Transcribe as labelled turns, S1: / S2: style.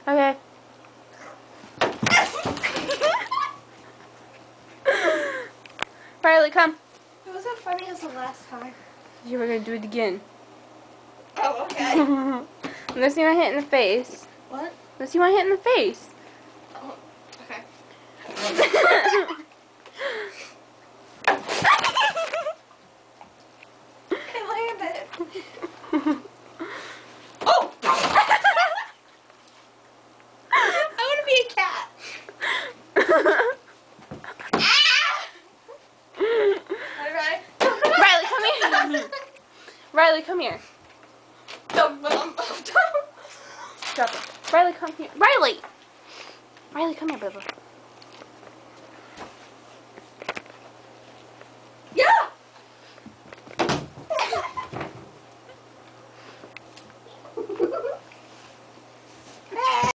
S1: Okay. Riley, come.
S2: It wasn't funny as the last time.
S1: You were gonna do it again.
S2: Oh, okay.
S1: Unless you want to hit in the face.
S2: What?
S1: Unless you want to hit in the face.
S2: Oh, okay. I landed. Oh! I want to be a cat. Alright.
S1: Riley, come here. Riley, come here. Drop it. Riley, come here. Riley! Riley, come here, Bubba.
S2: Yeah!